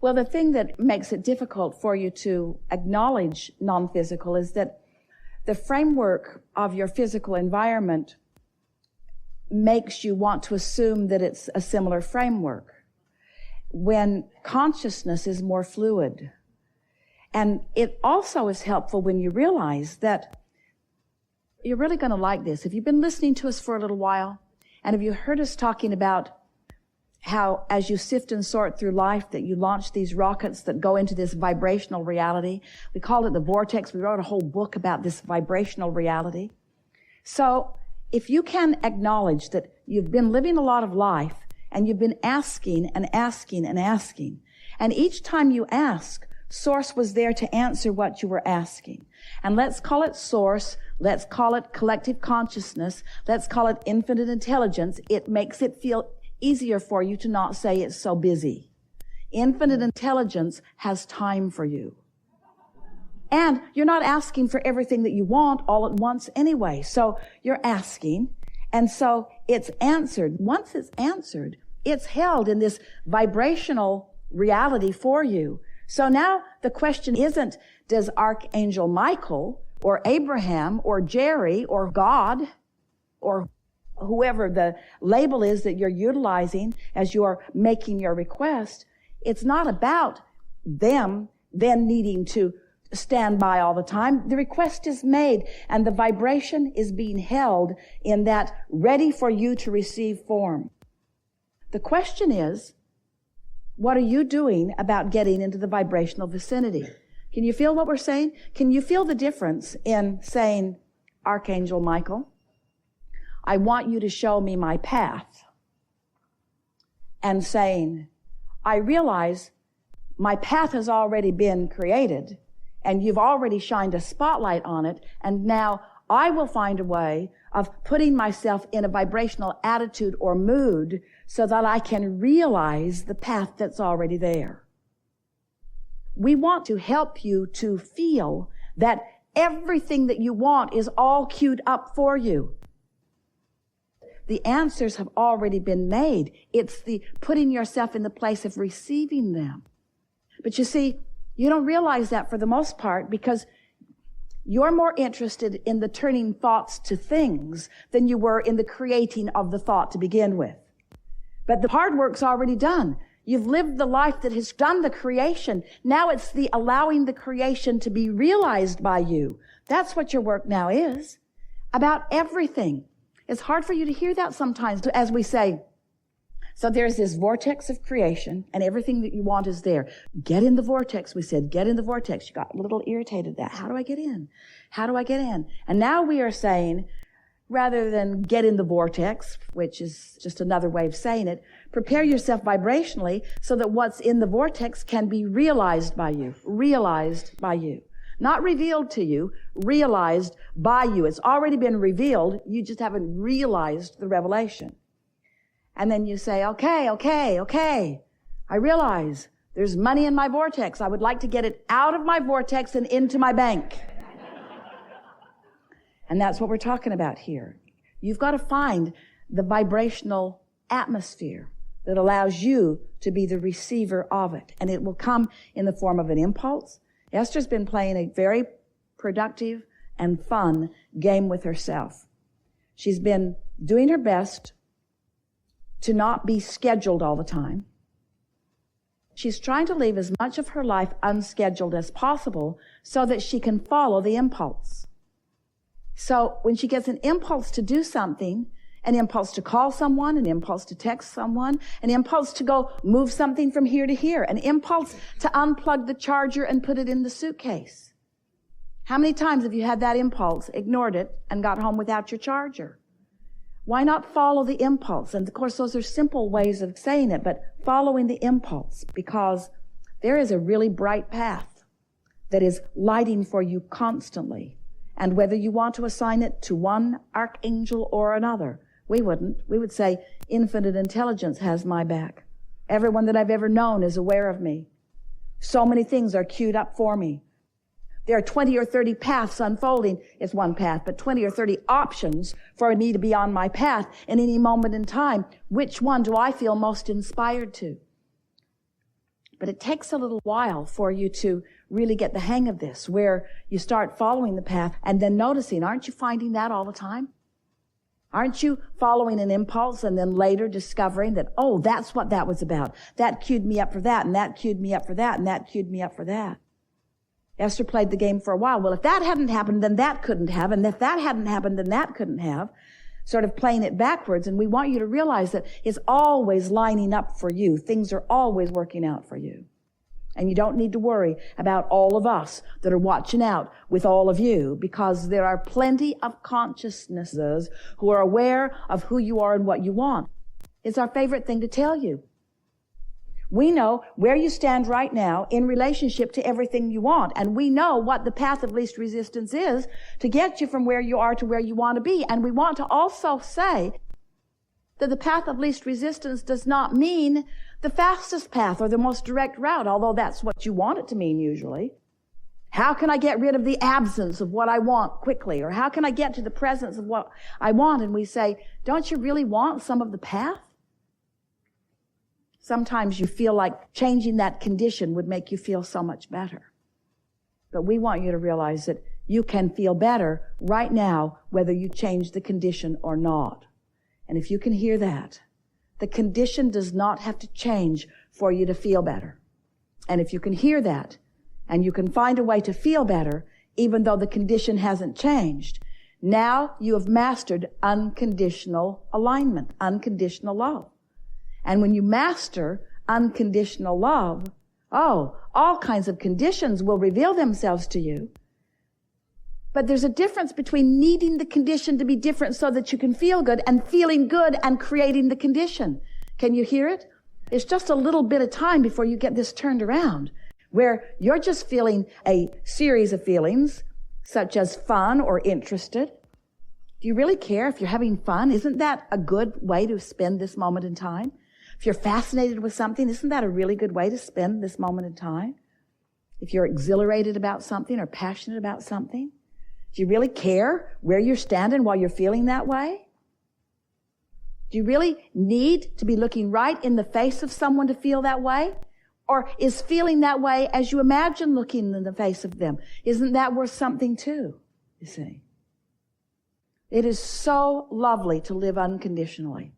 Well, the thing that makes it difficult for you to acknowledge non-physical is that the framework of your physical environment makes you want to assume that it's a similar framework, when consciousness is more fluid. And it also is helpful when you realize that you're really going to like this. If you've been listening to us for a little while, and if you heard us talking about how as you sift and sort through life that you launch these rockets that go into this vibrational reality. We called it the vortex. We wrote a whole book about this vibrational reality. So if you can acknowledge that you've been living a lot of life and you've been asking and asking and asking, and each time you ask, Source was there to answer what you were asking. And let's call it Source. Let's call it collective consciousness. Let's call it infinite intelligence. It makes it feel easier for you to not say it's so busy. Infinite intelligence has time for you. And you're not asking for everything that you want all at once anyway. So you're asking, and so it's answered. Once it's answered, it's held in this vibrational reality for you. So now the question isn't, does Archangel Michael or Abraham or Jerry or God or whoever the label is that you're utilizing as you're making your request, it's not about them then needing to stand by all the time. The request is made and the vibration is being held in that ready for you to receive form. The question is, what are you doing about getting into the vibrational vicinity? Can you feel what we're saying? Can you feel the difference in saying, Archangel Michael, I want you to show me my path, and saying, I realize my path has already been created and you've already shined a spotlight on it, and now I will find a way of putting myself in a vibrational attitude or mood so that I can realize the path that's already there. We want to help you to feel that everything that you want is all queued up for you. The answers have already been made. It's the putting yourself in the place of receiving them. But you see, you don't realize that for the most part because you're more interested in the turning thoughts to things than you were in the creating of the thought to begin with. But the hard work's already done. You've lived the life that has done the creation. Now it's the allowing the creation to be realized by you. That's what your work now is. About everything. It's hard for you to hear that sometimes as we say, so there's this vortex of creation and everything that you want is there. Get in the vortex, we said, get in the vortex. You got a little irritated that. How do I get in? How do I get in? And now we are saying, rather than get in the vortex, which is just another way of saying it, prepare yourself vibrationally so that what's in the vortex can be realized by you. Realized by you. Not revealed to you, realized by you. It's already been revealed. You just haven't realized the revelation. And then you say, okay. I realize there's money in my vortex. I would like to get it out of my vortex and into my bank. And that's what we're talking about here. You've got to find the vibrational atmosphere that allows you to be the receiver of it. And it will come in the form of an impulse. Esther's been playing a very productive and fun game with herself. She's been doing her best to not be scheduled all the time. She's trying to leave as much of her life unscheduled as possible so that she can follow the impulse. So when she gets an impulse to do something, an impulse to call someone, an impulse to text someone, an impulse to go move something from here to here, an impulse to unplug the charger and put it in the suitcase. How many times have you had that impulse, ignored it, and got home without your charger? Why not follow the impulse? And of course, those are simple ways of saying it, but following the impulse, because there is a really bright path that is lighting for you constantly. And whether you want to assign it to one archangel or another, we wouldn't. We would say, infinite intelligence has my back. Everyone that I've ever known is aware of me. So many things are queued up for me. There are 20 or 30 paths unfolding. It's one path, but 20 or 30 options for me to be on my path in any moment in time. Which one do I feel most inspired to? But it takes a little while for you to really get the hang of this, where you start following the path and then noticing, aren't you finding that all the time? Aren't you following an impulse and then later discovering that, oh, that's what that was about. That cued me up for that, and that cued me up for that, and that cued me up for that. Esther played the game for a while. Well, if that hadn't happened, then that couldn't have. And if that hadn't happened, then that couldn't have. Sort of playing it backwards. And we want you to realize that it's always lining up for you. Things are always working out for you. And you don't need to worry about all of us that are watching out with all of you, because there are plenty of consciousnesses who are aware of who you are and what you want. It's our favorite thing to tell you. We know where you stand right now in relationship to everything you want. And we know what the path of least resistance is to get you from where you are to where you want to be. And we want to also say that the path of least resistance does not mean the fastest path or the most direct route, although that's what you want it to mean usually. How can I get rid of the absence of what I want quickly? Or how can I get to the presence of what I want? And we say, don't you really want some of the path? Sometimes you feel like changing that condition would make you feel so much better. But we want you to realize that you can feel better right now, whether you change the condition or not. And if you can hear that, the condition does not have to change for you to feel better. And if you can hear that, and you can find a way to feel better, even though the condition hasn't changed, now you have mastered unconditional alignment, unconditional love. And when you master unconditional love, all kinds of conditions will reveal themselves to you. But there's a difference between needing the condition to be different so that you can feel good and feeling good and creating the condition. Can you hear it? It's just a little bit of time before you get this turned around, where you're just feeling a series of feelings, such as fun or interested. Do you really care if you're having fun? Isn't that a good way to spend this moment in time? If you're fascinated with something, isn't that a really good way to spend this moment in time? If you're exhilarated about something or passionate about something, do you really care where you're standing while you're feeling that way? Do you really need to be looking right in the face of someone to feel that way? Or is feeling that way as you imagine looking in the face of them? Isn't that worth something too, you see? It is so lovely to live unconditionally,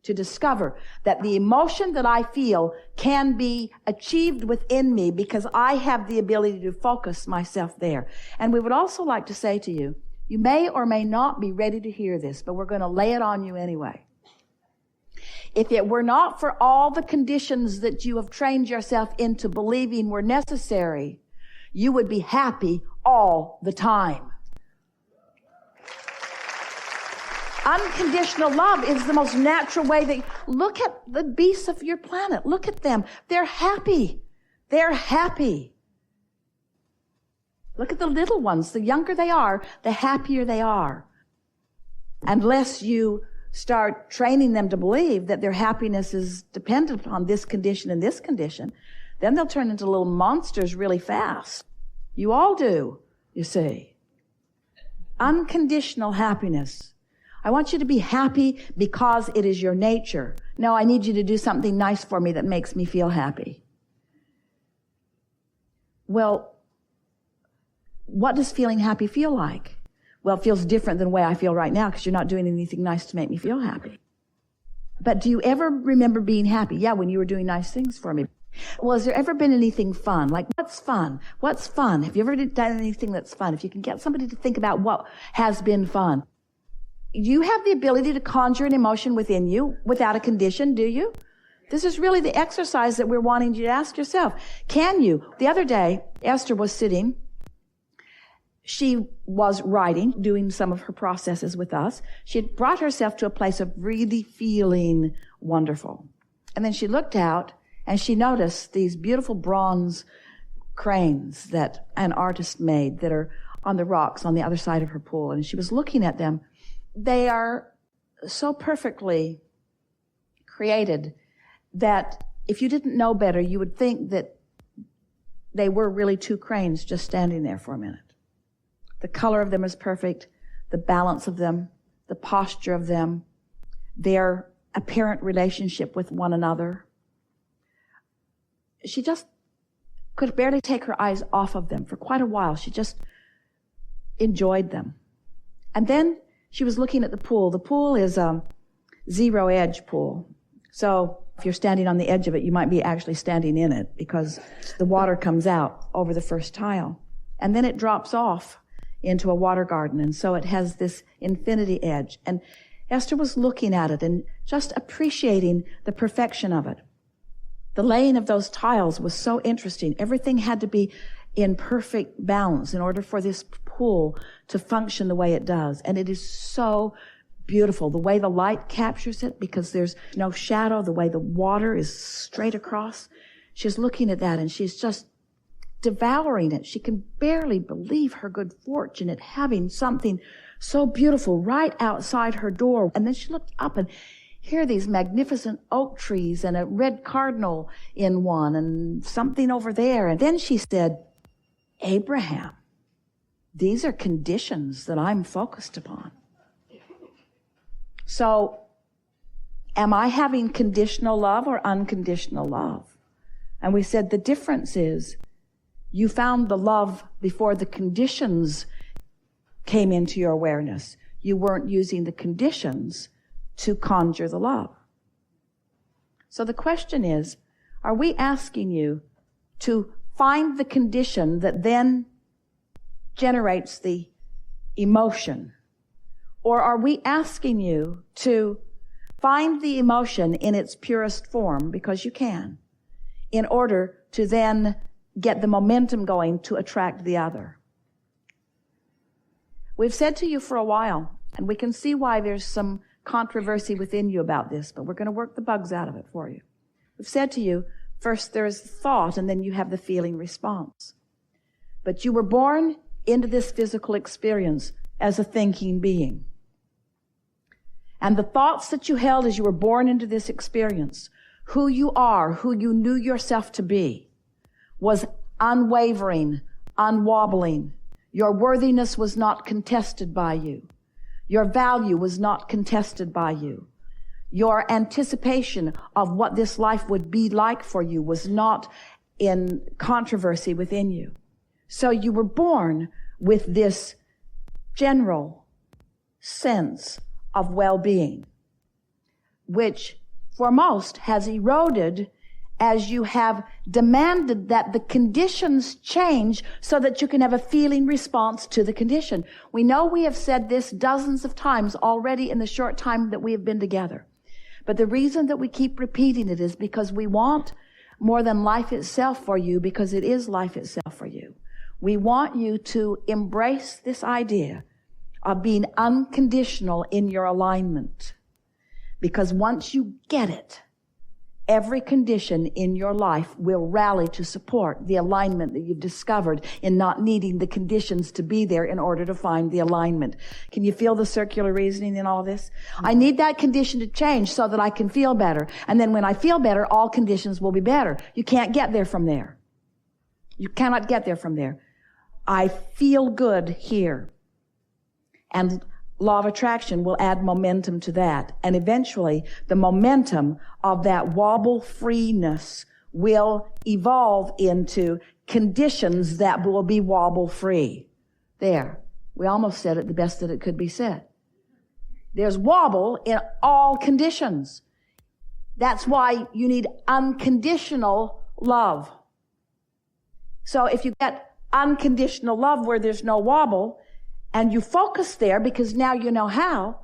to discover that the emotion that I feel can be achieved within me because I have the ability to focus myself there. And we would also like to say to you, you may or may not be ready to hear this, but we're going to lay it on you anyway. If it were not for all the conditions that you have trained yourself into believing were necessary, you would be happy all the time. Unconditional love is the most natural way that, look at the beasts of your planet. Look at them. They're happy. They're happy. Look at the little ones. The younger they are, the happier they are. Unless you start training them to believe that their happiness is dependent on this condition and this condition, then they'll turn into little monsters really fast. You all do, you see. Unconditional happiness. I want you to be happy because it is your nature. No, I need you to do something nice for me that makes me feel happy. Well, what does feeling happy feel like? Well, it feels different than the way I feel right now because you're not doing anything nice to make me feel happy. But do you ever remember being happy? Yeah, when you were doing nice things for me. Well, has there ever been anything fun? Like, what's fun? What's fun? Have you ever done anything that's fun? If you can get somebody to think about what has been fun. You have the ability to conjure an emotion within you without a condition, do you? This is really the exercise that we're wanting you to ask yourself. Can you? The other day, Esther was sitting. She was writing, doing some of her processes with us. She had brought herself to a place of really feeling wonderful. And then she looked out and she noticed these beautiful bronze cranes that an artist made that are on the rocks on the other side of her pool. And she was looking at them. They are so perfectly created that if you didn't know better, you would think that they were really two cranes just standing there for a minute. The color of them is perfect, the balance of them, the posture of them, their apparent relationship with one another. she just could barely take her eyes off of them for quite a while. She just enjoyed them. And then she was looking at the pool. The pool is a zero-edge pool. So if you're standing on the edge of it, you might be actually standing in it because the water comes out over the first tile. And then it drops off into a water garden. And so it has this infinity edge. And Esther was looking at it and just appreciating the perfection of it. The laying of those tiles was so interesting. Everything had to be in perfect balance in order for this pool to function the way it does. And it is so beautiful. The way the light captures it, because there's no shadow, the way the water is straight across. She's looking at that and she's just devouring it. She can barely believe her good fortune at having something so beautiful right outside her door. And then she looked up and here these magnificent oak trees and a red cardinal in one and something over there. And then she said, Abraham, these are conditions that I'm focused upon. So am I having conditional love or unconditional love? And we said the difference is you found the love before the conditions came into your awareness. You weren't using the conditions to conjure the love. So the question is, are we asking you to find the condition that then generates the emotion? Or are we asking you to find the emotion in its purest form, because you can, in order to then get the momentum going to attract the other? We've said to you for a while, and we can see why there's some controversy within you about this, but we're going to work the bugs out of it for you. We've said to you, first there is the thought, and then you have the feeling response. But you were born into this physical experience as a thinking being. And the thoughts that you held as you were born into this experience, who you are, who you knew yourself to be, was unwavering, unwobbling. Your worthiness was not contested by you. Your value was not contested by you. Your anticipation of what this life would be like for you was not in controversy within you. So you were born with this general sense of well-being, which for most has eroded as you have demanded that the conditions change so that you can have a feeling response to the condition. We know we have said this dozens of times already in the short time that we have been together. But the reason that we keep repeating it is because we want more than life itself for you, because it is life itself for you. We want you to embrace this idea of being unconditional in your alignment. Because once you get it, every condition in your life will rally to support the alignment that you've discovered in not needing the conditions to be there in order to find the alignment. Can you feel the circular reasoning in all this? I need that condition to change so that I can feel better. And then when I feel better, all conditions will be better. You can't get there from there. You cannot get there from there. I feel good here. And law of attraction will add momentum to that. And eventually, the momentum of that wobble-freeness will evolve into conditions that will be wobble-free. There. We almost said it the best that it could be said. There's wobble in all conditions. That's why you need unconditional love. So if you get unconditional love where there's no wobble, and you focus there because now you know how,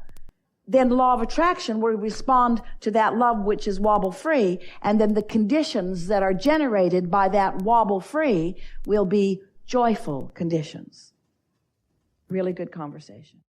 then law of attraction will respond to that love which is wobble-free, and then the conditions that are generated by that wobble-free will be joyful conditions. Really good conversation.